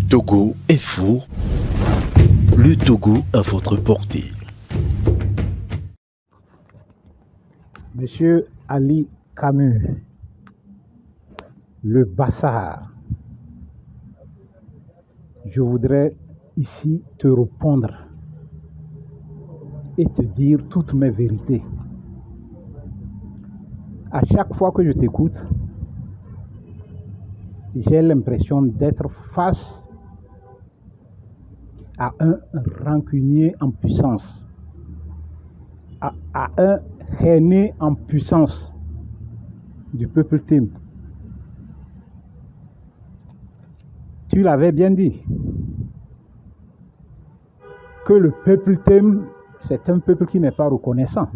Togo est fou. Le Togo à votre portée. Monsieur Ali Camus, le bâtard, je voudrais ici te répondre et te dire toutes mes vérités. À chaque fois que je t'écoute, j'ai l'impression d'être face à un rancunier en puissance, à un haineux en puissance du peuple Tim. Tu l'avais bien dit, que le peuple Tim, c'est un peuple qui n'est pas reconnaissant.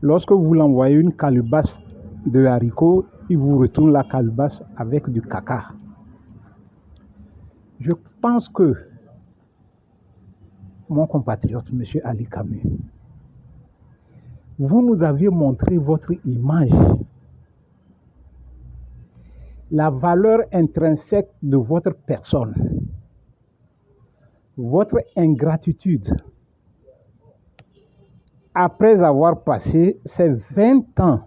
Lorsque vous l'envoyez une calebasse de haricots, il vous retourne la calebasse avec du caca. Je pense que mon compatriote, M. Ali Camus, vous nous aviez montré votre image, la valeur intrinsèque de votre personne, votre ingratitude. Après avoir passé ces 20 ans,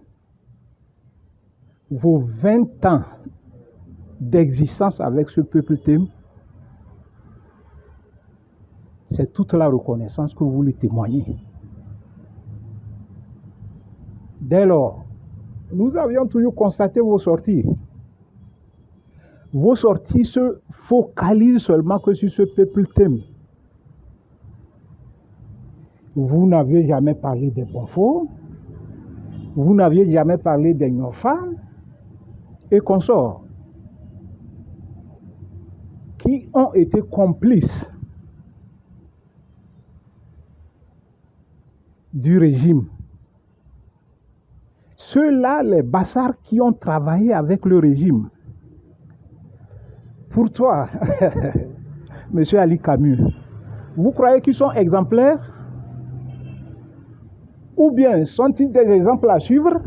vos 20 ans d'existence avec ce peuple Tim, c'est toute la reconnaissance que vous lui témoignez. Dès lors, nous avions toujours constaté vos sorties. Vos sorties se focalisent seulement que sur ce peuple Tim. Vous n'avez jamais parlé des Bonfos, vous n'aviez jamais parlé des Nyofa et consorts, qui ont été complices du régime. Ceux-là, les bastards qui ont travaillé avec le régime. Pour toi, M. Ali Camus, vous croyez qu'ils sont exemplaires? Ou bien sont-ils des exemples à suivre?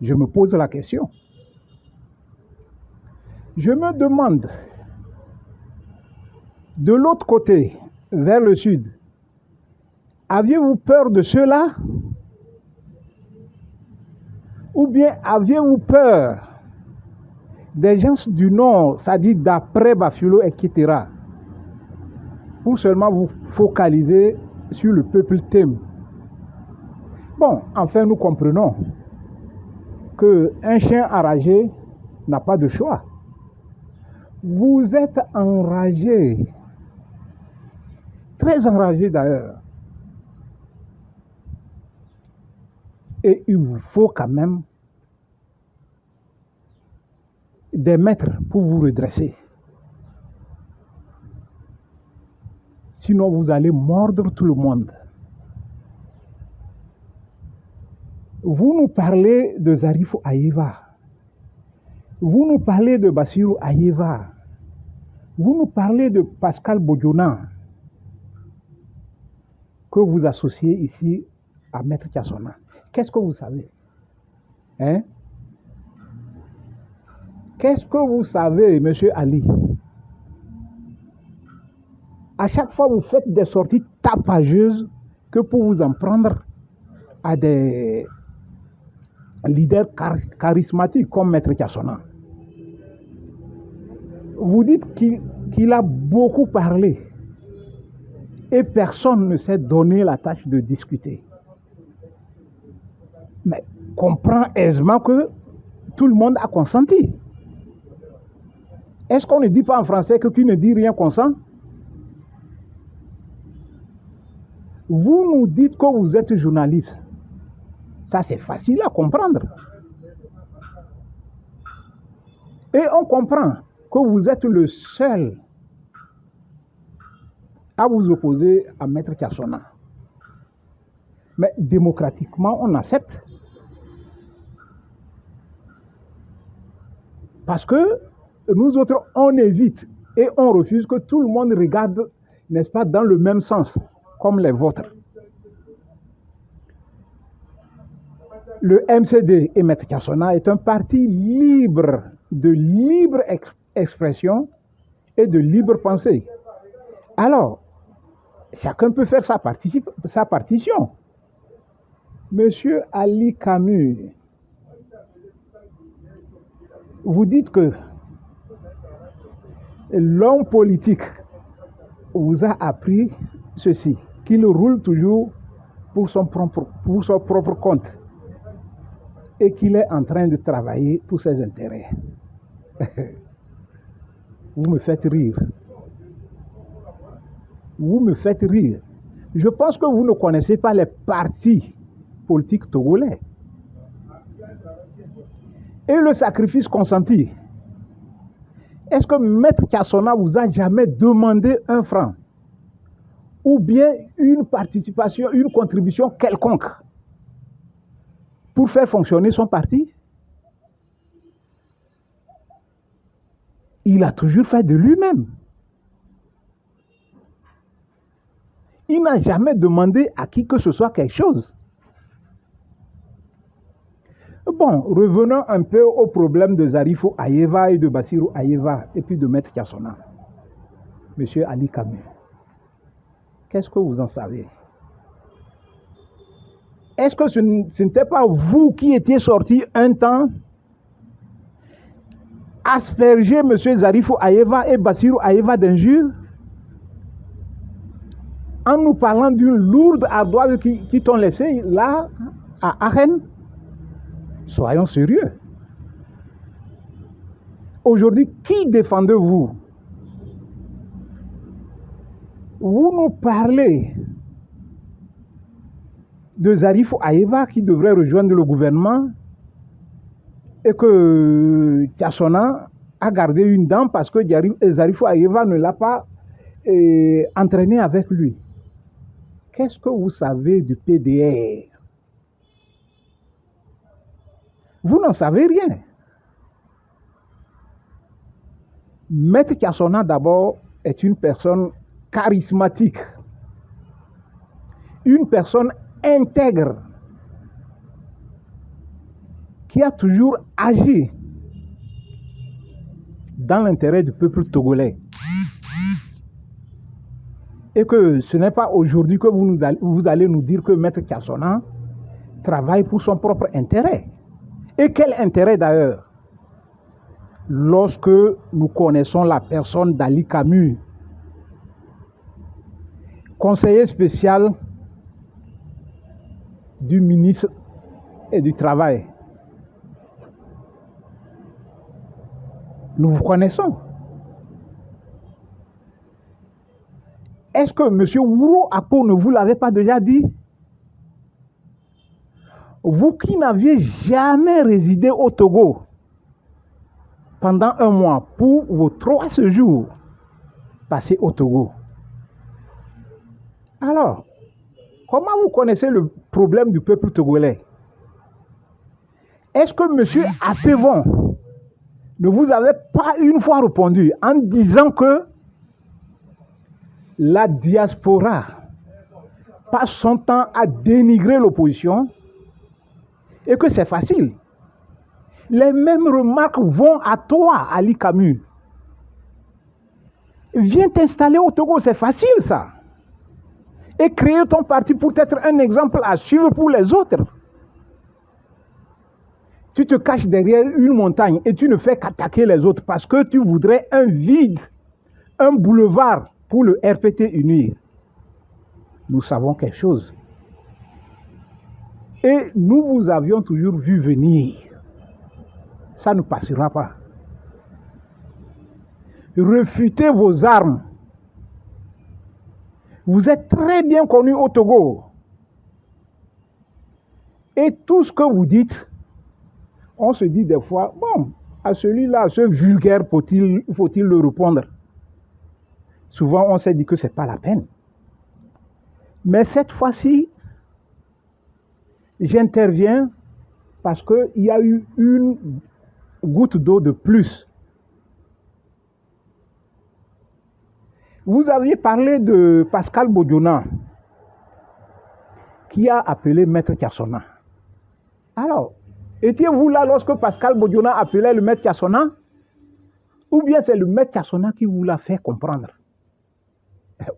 Je me pose la question. Je me demande, de l'autre côté, vers le sud, aviez-vous peur de ceux-là? Ou bien aviez-vous peur des gens du nord, c'est-à-dire d'après Bafilo, etc., pour seulement vous focaliser sur le peuple Tim? Bon, enfin, nous comprenons qu'un chien enragé n'a pas de choix. Vous êtes enragé, très enragé d'ailleurs. Et il vous faut quand même des maîtres pour vous redresser. Sinon, vous allez mordre tout le monde. Vous nous parlez de Zarifou Aïeva. Vous nous parlez de Bassirou Aïeva. Vous nous parlez de Pascal Bodjona, que vous associez ici à Maître Kassona. Qu'est-ce que vous savez? Hein? Qu'est-ce que vous savez, M. Ali? À chaque fois, vous faites des sorties tapageuses que pour vous en prendre à des leaders charismatiques comme Maître Kassona. Vous dites qu'il a beaucoup parlé et personne ne s'est donné la tâche de discuter. Mais comprend aisément que tout le monde a consenti. Est-ce qu'on ne dit pas en français que qui ne dit rien consent? Vous nous dites que vous êtes journaliste. Ça, c'est facile à comprendre. Et on comprend que vous êtes le seul à vous opposer à Maître Kassona. Mais démocratiquement, on accepte. Parce que nous autres, on évite et on refuse que tout le monde regarde, n'est-ce pas, dans le même sens, comme les vôtres. Le MCD et Maître Kassona est un parti libre de libre expression et de libre pensée. Alors, chacun peut faire sa partition. Monsieur Ali Camus, vous dites que l'homme politique vous a appris ceci, qu'il roule toujours pour son propre compte et qu'il est en train de travailler pour ses intérêts. Vous me faites rire. Vous me faites rire. Je pense que vous ne connaissez pas les partis politiques togolais. Et le sacrifice consenti. Est-ce que Maître Kassona vous a jamais demandé un franc? Ou bien une participation, une contribution quelconque pour faire fonctionner son parti? Il a toujours fait de lui-même. Il n'a jamais demandé à qui que ce soit quelque chose. Bon, revenons un peu au problème de Zarifou Ayeva et de Bassirou Ayeva et puis de Maître Kassona. Monsieur Ali Camus, qu'est-ce que vous en savez? Est-ce que ce n'était pas vous qui étiez sorti un temps asperger M. Zarifou Ayeva et Bassirou Ayeva d'injures en nous parlant d'une lourde ardoise qui t'ont laissé là, à Arène? Soyons sérieux. Aujourd'hui, qui défendez-vous? Vous nous parlez de Zarifou Ayeva qui devrait rejoindre le gouvernement et que Kassona a gardé une dent parce que Zarifou Ayeva ne l'a pas entraîné avec lui. Qu'est-ce que vous savez du PDR? Vous n'en savez rien. Maître Kassona, d'abord, est une personne charismatique, une personne intègre, qui a toujours agi dans l'intérêt du peuple togolais. Et que ce n'est pas aujourd'hui que vous allez nous dire que Maître Kassona travaille pour son propre intérêt. Et quel intérêt d'ailleurs? Lorsque nous connaissons la personne d'Ali Camus, conseiller spécial du ministre et du Travail. Nous vous connaissons. Est-ce que M. Ouro Akpo ne vous l'avait pas déjà dit? Vous qui n'aviez jamais résidé au Togo pendant un mois pour vos 3 séjours passés au Togo. Alors, comment vous connaissez le problème du peuple togolais? Est-ce que M. Atevon ne vous avait pas une fois répondu en disant que la diaspora passe son temps à dénigrer l'opposition et que c'est facile? Les mêmes remarques vont à toi, Ali Camus. Viens t'installer au Togo, c'est facile ça. Et créer ton parti pour être un exemple à suivre pour les autres. Tu te caches derrière une montagne et tu ne fais qu'attaquer les autres parce que tu voudrais un vide, un boulevard pour le RPT unir. Nous savons quelque chose. Et nous vous avions toujours vu venir. Ça ne passera pas. Refutez vos armes. Vous êtes très bien connu au Togo. Et tout ce que vous dites, on se dit des fois, bon, à celui-là, ce vulgaire, faut-il le répondre? Souvent, on s'est dit que ce n'est pas la peine. Mais cette fois-ci, j'interviens parce qu'il y a eu une goutte d'eau de plus. Vous aviez parlé de Pascal Bodiona, qui a appelé Maître Kassona. Alors, étiez-vous là lorsque Pascal Bodiona appelait le Maître Kassona? Ou bien c'est le maître Kassona qui vous l'a fait comprendre.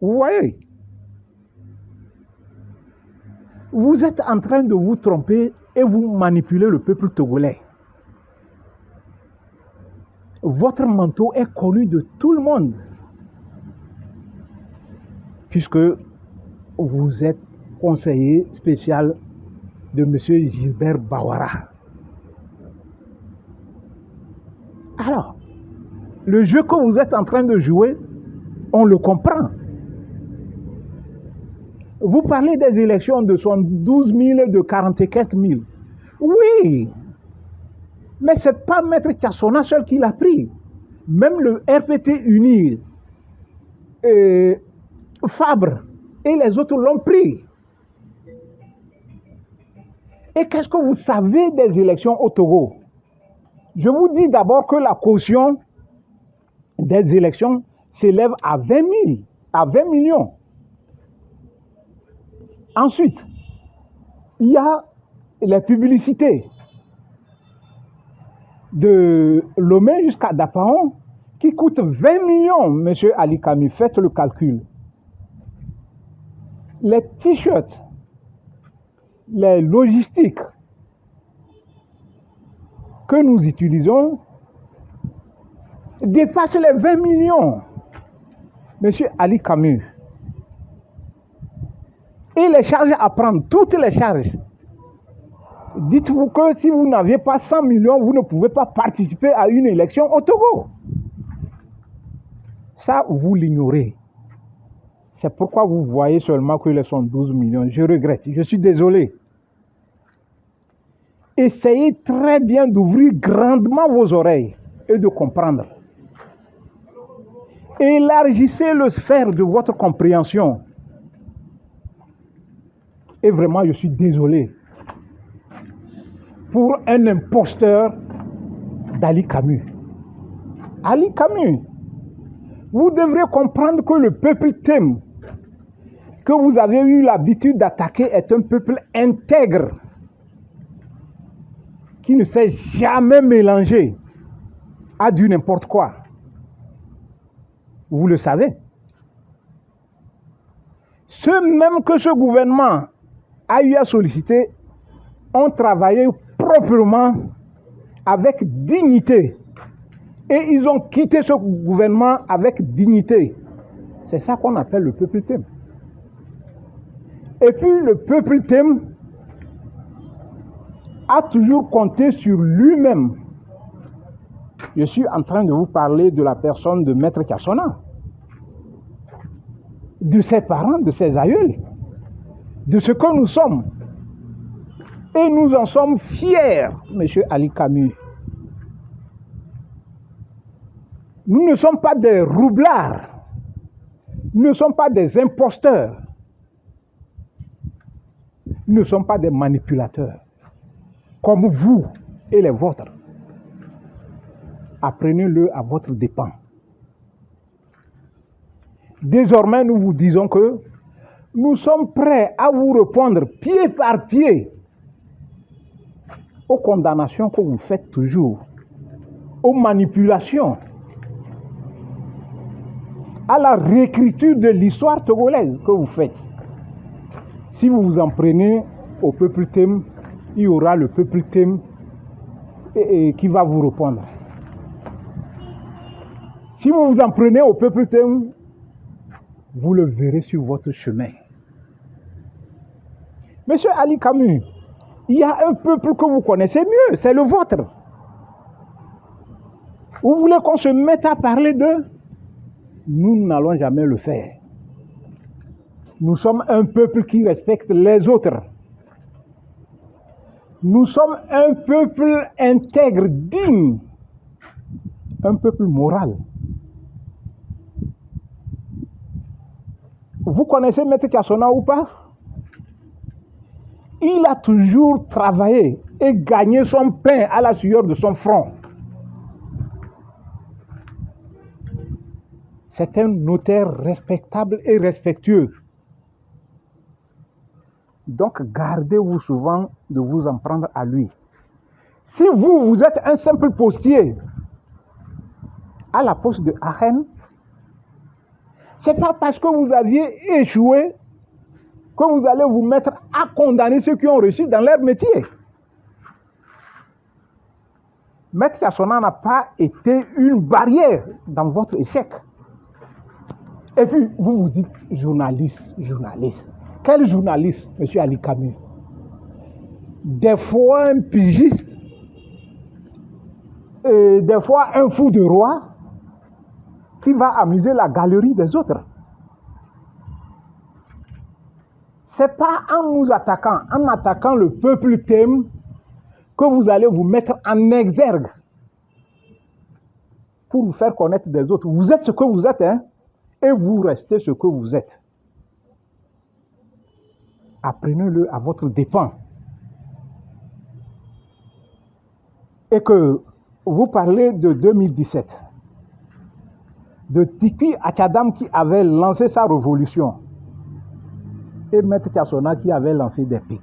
Vous voyez? Vous êtes en train de vous tromper et vous manipulez le peuple togolais. Votre manteau est connu de tout le monde, puisque vous êtes conseiller spécial de M. Gilbert Bawara. Alors, le jeu que vous êtes en train de jouer, on le comprend. Vous parlez des élections de 72 000, de 44 000. Oui, mais ce n'est pas Maître Kassona seul qui l'a pris. Même le RPT Uni, Fabre et les autres l'ont pris. Et qu'est-ce que vous savez des élections au Togo? Je vous dis d'abord que la caution des élections s'élève à 20 000, à 20 millions. Ensuite, il y a les publicités de Lomé jusqu'à Dapaon qui coûtent 20 millions, monsieur Ali Camus, faites le calcul. Les t-shirts, les logistiques que nous utilisons dépassent les 20 millions, monsieur Ali Camus. Et les charges à prendre, toutes les charges. Dites-vous que si vous n'aviez pas 100 millions, vous ne pouvez pas participer à une élection au Togo. Ça, vous l'ignorez. C'est pourquoi vous voyez seulement que les 112 millions. Je regrette, je suis désolé. Essayez très bien d'ouvrir grandement vos oreilles et de comprendre. Élargissez le sphère de votre compréhension. Et vraiment, je suis désolé pour un imposteur d'Ali Camus. Ali Camus, vous devrez comprendre que le peuple thème que vous avez eu l'habitude d'attaquer est un peuple intègre qui ne s'est jamais mélangé à du n'importe quoi. Vous le savez. Ceux même que ce gouvernement a eu à solliciter ont travaillé proprement, avec dignité. Et ils ont quitté ce gouvernement avec dignité. C'est ça qu'on appelle le peuple thème. Et puis le peuple thème a toujours compté sur lui-même. Je suis en train de vous parler de la personne de Maître Kassona, de ses parents, de ses aïeuls, de ce que nous sommes. Et nous en sommes fiers, monsieur Ali Camus. Nous ne sommes pas des roublards. Nous ne sommes pas des imposteurs. Nous ne sommes pas des manipulateurs. Comme vous et les vôtres. Apprenez-le à votre dépens. Désormais, nous vous disons que nous sommes prêts à vous répondre pied par pied aux condamnations que vous faites toujours, aux manipulations, à la réécriture de l'histoire togolaise que vous faites. Si vous vous en prenez au peuple thème, il y aura le peuple thème qui va vous répondre. Si vous vous en prenez au peuple thème, vous le verrez sur votre chemin. Monsieur Ali Camus, il y a un peuple que vous connaissez mieux, c'est le vôtre. Vous voulez qu'on se mette à parler d'eux? Nous n'allons jamais le faire. Nous sommes un peuple qui respecte les autres. Nous sommes un peuple intègre, digne, un peuple moral. Vous connaissez Maître Kassona ou pas? Il a toujours travaillé et gagné son pain à la sueur de son front. C'est un notaire respectable et respectueux. Donc, gardez-vous souvent de vous en prendre à lui. Si vous êtes un simple postier, à la poste de Aachen, ce n'est pas parce que vous aviez échoué que vous allez vous mettre à condamner ceux qui ont réussi dans leur métier. Maître Kassona n'a pas été une barrière dans votre échec. Et puis, vous vous dites journaliste. Quel journaliste, M. Ali Camus? Des fois un pigiste, et des fois un fou de roi qui va amuser la galerie des autres. C'est pas en nous attaquant, en attaquant le peuple thème, que vous allez vous mettre en exergue pour vous faire connaître des autres. Vous êtes ce que vous êtes, hein, et vous restez ce que vous êtes. Apprenez-le à votre dépens. Et que vous parlez de 2017, de Tikpi Achadam qui avait lancé sa révolution, et Maître Kassona qui avait lancé des pics.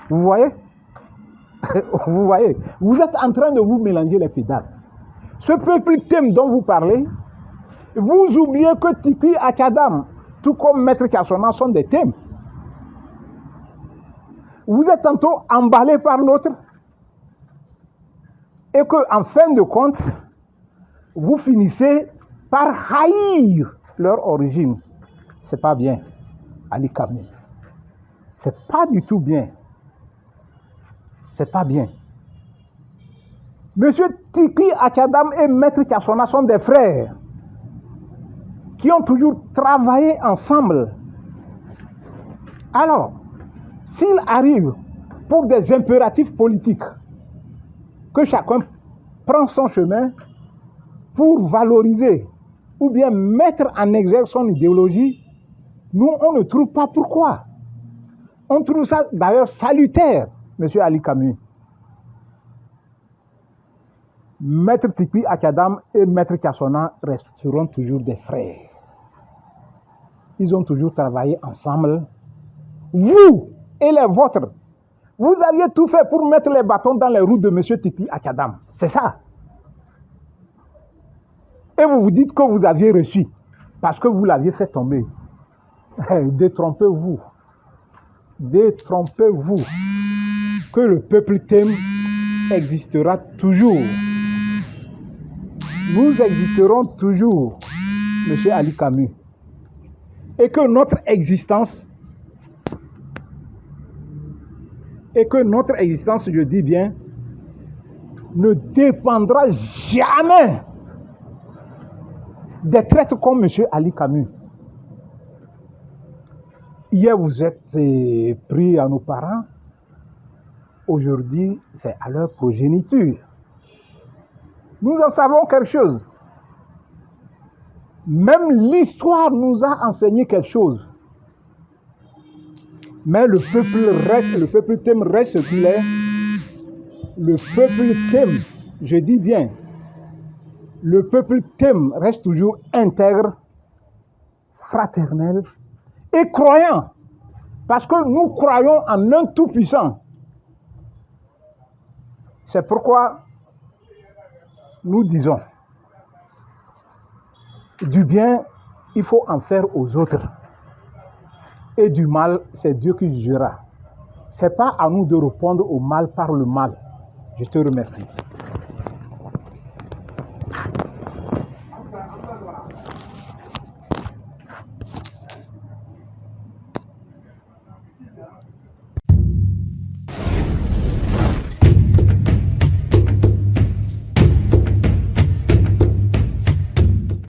Vous voyez? Vous voyez? Vous êtes en train de vous mélanger les pédales. Ce peuple thème dont vous parlez, vous oubliez que Tikpi Achadam, tout comme Maître Kassona, sont des thèmes. Vous êtes tantôt emballé par l'autre, et qu'en fin de compte, vous finissez par haïr leur origine. C'est pas bien, Ali Camus. C'est pas du tout bien. C'est pas bien. Monsieur Tikpi Achadam et Maître Kassona sont des frères qui ont toujours travaillé ensemble. Alors, s'il arrive pour des impératifs politiques, que chacun prend son chemin pour valoriser ou bien mettre en exergue son idéologie, nous, on ne trouve pas pourquoi. On trouve ça d'ailleurs salutaire, M. Ali Camus. Maître Tikpi Achadam et Maître Kassona resteront toujours des frères. Ils ont toujours travaillé ensemble. Vous et les vôtres, vous aviez tout fait pour mettre les bâtons dans les roues de M. Tikpi Achadam. C'est ça. Et vous vous dites que vous aviez reçu parce que vous l'aviez fait tomber. Détrompez-vous. Détrompez-vous. Que le peuple thème existera toujours. Nous existerons toujours, M. Ali Camus. Et que notre existence, je dis bien, ne dépendra jamais des traites comme M. Ali Camus. Hier, vous êtes pris à nos parents. Aujourd'hui, c'est à leur progéniture. Nous en savons quelque chose. Même l'histoire nous a enseigné quelque chose. Mais le peuple thème reste ce qu'il est. Le peuple thème, je dis bien, le peuple thème reste toujours intègre, fraternel et croyant. Parce que nous croyons en un tout-puissant. C'est pourquoi nous disons, du bien, il faut en faire aux autres. Et du mal, c'est Dieu qui jugera. Ce n'est pas à nous de répondre au mal par le mal. Je te remercie.